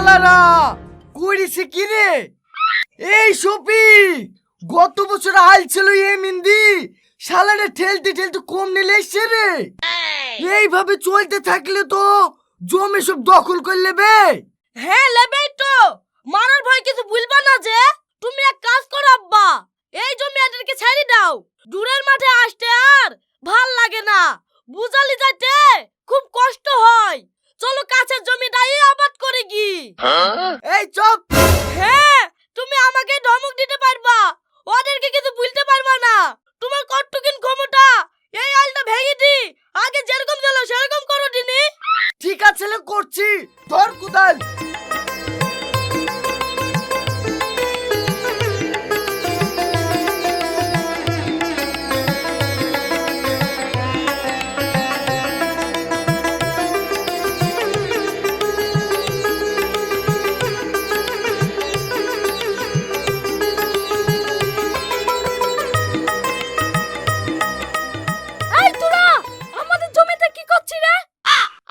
শালারা করেছে কি রে? এই সপি গত বছর আইল ছিল এই মিন্দি শালারে ঠেলতে ঠেলতে কম নিলে এসছে রে। এইভাবে চলতে থাকলে তো জমি সব দখল করে নেবে। হ্যাঁ লেবেই তো, মারার ভয় কিছু ভুলবা না যে। তুমি এক কাজ করো আব্বা, এই জমি এদেরকে ছেড়ে দাও। দূরের মাঠে আসতে আর ভাল লাগে না, বুঝালি যাইতে খুব কষ্ট হয়। চলো কাছের জমিটাই আবাদ করে কি। এই চুপ। হ্যাঁ তুমি আমাকে ধমক দিতে পারবা, ওদেরকে কিছু ভুলতে পারবা না। তোমার কতটুকুন ক্ষমতা এই আলটা ভেঙে দি, আগে যেরকম ছিল সেরকম করো দিনি। ঠিক আছে করছি, ধর কুদাল। এই তোরা আমাদের জমিতে কি করছিস রে?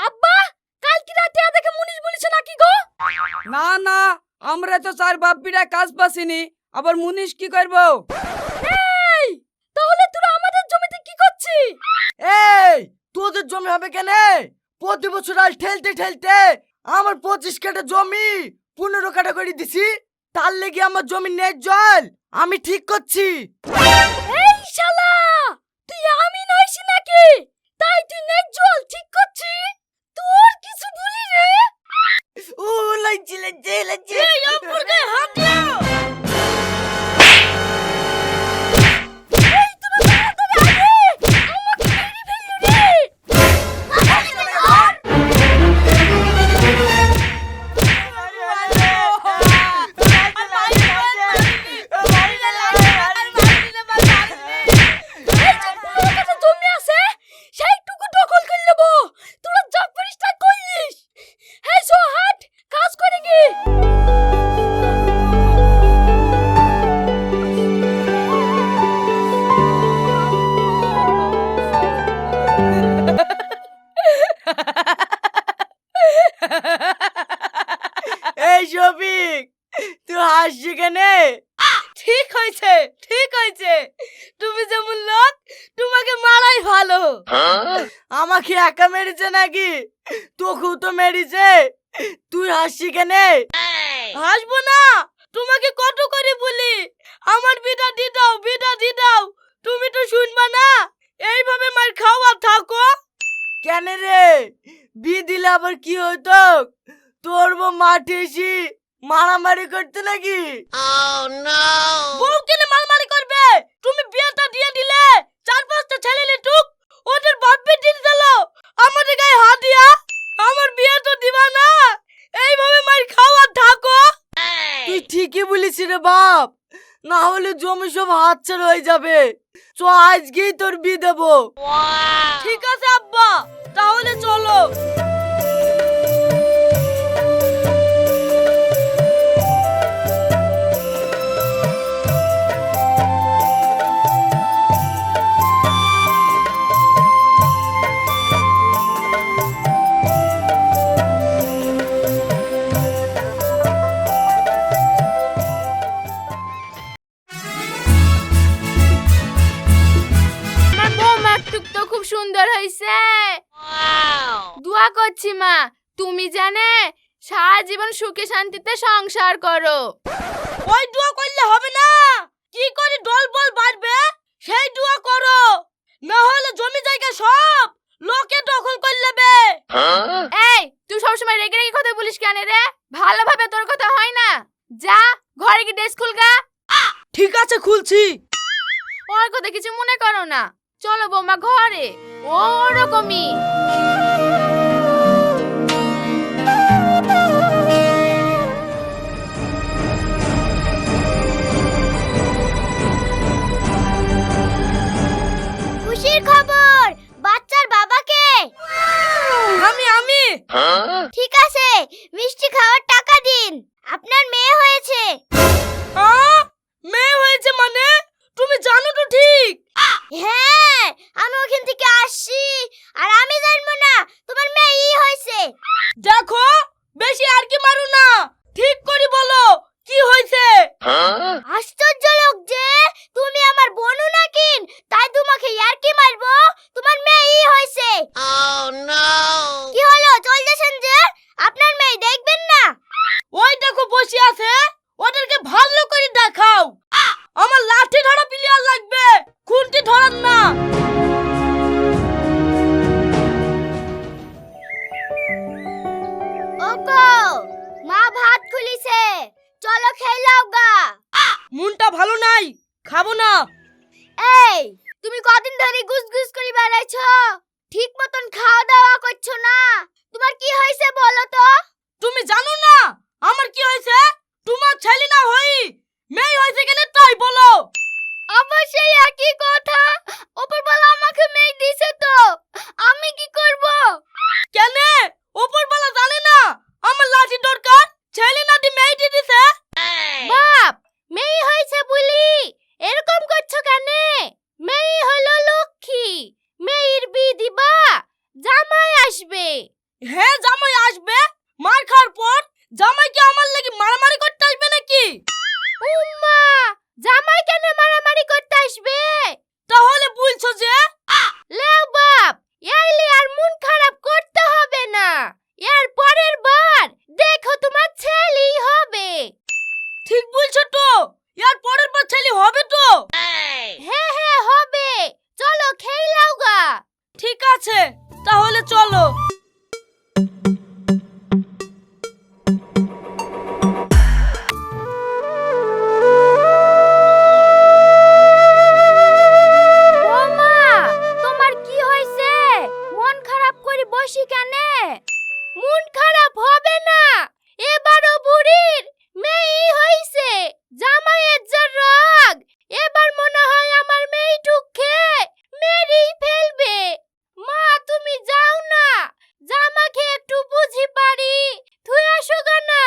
আব্বা কাল কি রাতে দেখে মুনিশ বলেছে নাকি গো? না না, আমরা তো চার বাপ্পিরা কাজ পাসিনি, আবার মুনিশ কি করবো? এই তাহলে তোরা আমাদের জমিতে কি করছিস? এই তোদের জমি হবে কেন? প্রতি বছর আল ঠেলতে ঠেলতে আমার 25 কাঠা জমি 15 কাঠা করে দিছি। তার লেগে আমার জমি নেই জল আমি ঠিক করছি। এই শালা তুই আমি নইছি নাকি? তাই তুই নেই জল ঠিক করছিস? তোর কিছু বলি রে? ও লাগছে লাগছে লাগছে। এই আপুর গায়ে হাত দাও। এই তুমি তাড়াতাড়ি আগে আমাকে মেরে ফেললো রে। এই যে পুরো কাছে জমি আছে সেইটুকু দখল করে নেব। তোরা যা পারিস তা করিস। এই সো হাট কাজ করে কি। এই শফিক তুই হাসছি কেন? ঠিক হয়েছে ঠিক হয়েছে, তুমি যেমন লোক তোমাকে মারাই ভালো। আমাকে একা মেরেছে নাকি? তোকেও তো মেরেছে, তুই হাসছি কেন? হাসবো না, তোমাকে কত করে বলি আমার বিটা দি দাও বিটা দি দাও, তুমি তো শুনবা না। এইভাবে মার খাও আর থাকো। কেন রে বিয়ে দিলে আবার কি হতো? তোর বউ মাঠে এসে মারামারি করতে নাকি? বউ কেন মারামারি করবে? তুমি বিয়েটা দিয়ে দিলে 4-5টা ছেলে লিটুক, ওদের বাপে দিন দিল আমাদের গায়ে হাত দিয়া। আমার বিয়ে তো দিবা না, এইভাবে মার খাও আর থাকো। তুই ঠিকই বলেছিস রে বাপ, না হলে জমি সব হাতছাড়া হয়ে যাবে। চ আজকেই তোর বিয়ে দেবো। ঠিক আছে আব্বা, তাহলে চলো। আমার বৌমার টুক তো খুব সুন্দর হয়েছে। দোয়া করছি মা, তুমি জানে সারা জীবন সুখে শান্তিতে সংসার করো। ওই দোয়া করলে হবে না, কি করে দল বল বাড়বে সেই দোয়া করো, না হলে জমি জায়গা সব লোকে দখল করে নেবে। এই তুই সবসময় রেগে রেগে কথা বলিস কেন রে? ভালোভাবে তোর কথা হয় না। যা ঘরে গিয়ে ড্রেস খুলগা। ঠিক আছে খুলছি। ওর কথা কিছু মনে করো না, চলো বৌমা ঘরে। ওরকমই খুশির খবর, বাচ্চার বাবাকে। আমি ঠিক আছে, মিষ্টি খাওয়ার টাকা দিন, আপনার মেয়ে হয়েছে। মেয়ে হয়েছে মানে? তুমি জানো তো ঠিক। হ্যাঁ, আমি ওখান থেকে আসছি আর আমি জানবো না মা ভাত খুলিছে, চলো খেয়ে লাও গা। মনটা ভালো নাই, খাবো না। এই তুমি কদিন ধরে গুসগুস করে বেড়াইছো, ঠিক মতন খাওয়া দাওয়া করছো না। তোমার কি হয়েছে বলো তো? তুমি জানো না আমার কি হয়েছে? তোমার ছেলে না হই মেয়ে হয়েছে কেন তাই বলো। আবার সেই একই কথা, উপরওয়ালা আমাকে মেয়ে দিয়েছে তো আমি কি করব? কেন উপরওয়ালা জানে না আমার লাঠি দরকার? ছেলে নাটি মেয়ে দিছে। বাপ, মেয়ে হয়েছে বলি এরকম করছো কেন? মেয়ে হলো লক্ষ্মী, মেয়ের বিয়ে দিবা, জামাই আসবে। হ্যাঁ জামাই আসবে, মার খাওয়ার পর জামাই কি আমার লাগি মারামারি করতে আসবে নাকি? উম্মা, জামাই কেন মারামারি করতে আসবে? তাহলে বলছো যে লেও বাপ, এইলি আর মন খারাপ করতে হবে না। এর পরের বার দেখো তোমার ছেলেই হবে। ঠিক বলছো তো, এর পরের বার ছেলে হবে তো। হ্যাঁ হ্যাঁ হবে, চলো খেয়ে লাও গা। ঠিক আছে তাহলে চলো। বৌমা, তোমার কি হয়েছে? মন খারাপ করে বসি কেন? মন খারাপ হবে না, এবারও বুড়ির মেয়ে হইছে, জামাইয়ের যা রাগ, এবার মনে হয় আমার মেয়েটুকে মেরেই ফেলবে। মা তুমি যাও না, জামাকে একটু বুঝি পারি, তুই আসো না।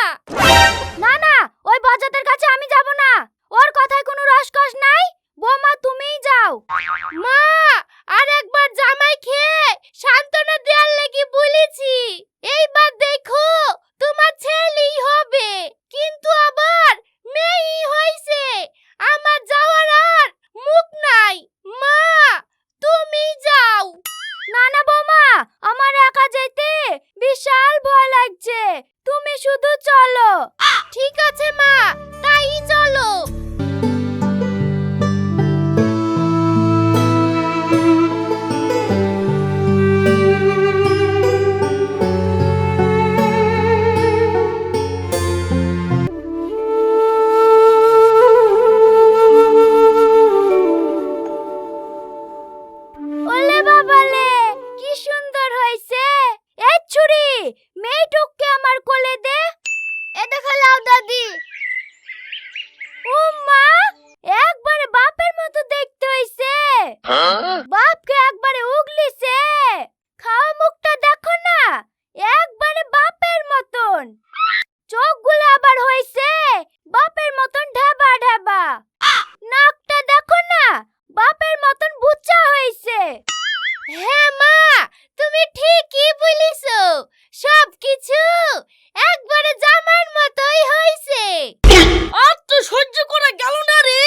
না না, ওই বজ্জাতের কাছে আমি যাব না, ওর কথায় কোনো রসকস নাই। বৌমা তুমিই যাও। মা, আর একবার জামাই খেয়ে সান্ত্বনা দেওয়ার লাগি বলেছি, এইবার দেখো তোমার ছেলেই হবে, কিন্তু আবার মেয়েই হইছে, আমার যাওয়ার আর মুখ নাই। মা তুমি যাও। না না বৌমা, আমার একা যেতে বিশাল ভয় লাগছে, তুমি শুধু চলো। ঠিক আছে মা, তাই চলো। ওলে বাবালে, কি সুন্দর হইছে। এই ছুরি, মেয়েটুককে আমার কোলে দে। এ দেখো লাও দাদি। ও মা, একবারে বাপের মতো দেখতে হইছে। বাপকে একবারে উগলিছে, খাওয়া মুখটা দেখো না, একবারে বাপের মতন। চোখগুলো আবার হইছে বাপের মতন ঢাবা ঢাবা, নাকটা দেখো না বাপের মতন বুচ্চা হইছে। হ্যাঁ মা, তুমি ঠিকই বলিছো, সবকিছু একবারে জামার মতোই হইছে। আর তো সহ্য করা গেল না রে।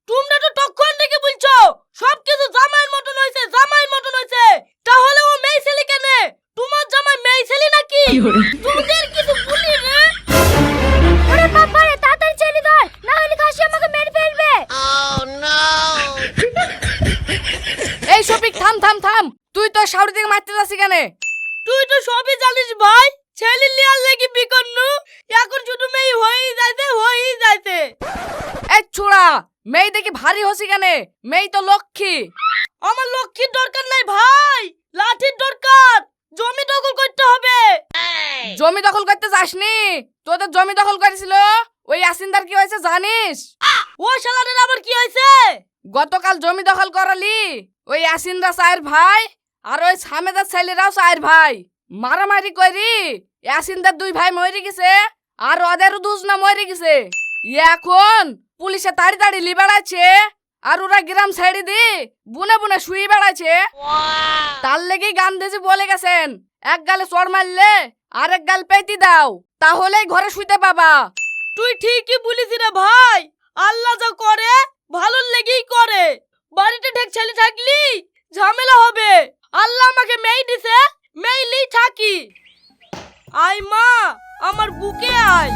তোমরা তো তখন থেকে বলছো সবকিছু জামাইয়ের মতন হয়েছে, জামাইয়ের মতন হয়েছে, তাহলে ও মেয়ে ছেলে কেন? তোমার জামাই মেয়ে ছেলে নাকি? তোমাদের কিছু বলি রে। ওরে বাবা রে, তাড়াতাড়ি ছেড়ে ধর, না হলে খাসি আমাকে মেরে ফেলবে। এই শফিক, থাম থাম থাম, তুই তো শাউরি থেকে মারতে যাচ্ছি কেন? তুই তো সবই জানিস ভাই, ছেলে লিয়ার লাগি বিকন্নু, এখন শুধু মেয়ে হয়েই যাইতে। এই ছোড়া, মেয়ে দেখি ভারী হসি কেন? মেয়ে তো লক্ষ্মী। আমার লক্ষ্মীর দরকার নাই ভাই, লাঠির দরকার, জমি দখল করতে হবে। জমি দখল করতে যাসনি? তোদের জমি দখল করেছিল ওই আসিনদার, কি হয়েছে জানিস? ও শালাদের আবার কি হয়েছে? গতকাল জমি দখল করালি ওই আসিনরা চায়ের ভাই আর ওই সামেদার ছেলেরাও চায়ের ভাই, মারামারি করি আসিনদার দুই ভাই মরে গেছে আর ওদেরও দুজনা মরে গেছে। এখন পুলিশে তাড়ি তাড়ি লি বেড়াচ্ছে আর ওরা গ্রাম ছেড়ে দি বুনে বুনে শুয়ে বেড়াচ্ছে। তার লেগে গান্ধীজি বলে গেছেন, এক গালে চড় মারলে আরেক গাল পেতি দাও, তাহলেই ঘরে শুইতে পাবা। তুই ঠিকই বলিস রে ভাই, আল্লাহ যা করে ভালোর লেগেই করে। বাড়িতে ঠেক ছেলে থাকলি ঝামেলা হবে। আল্লাহ আমাকে মেয়ে দিছে, মেয়েলেই থাকি। আয় মা, আমার বুকে আয়।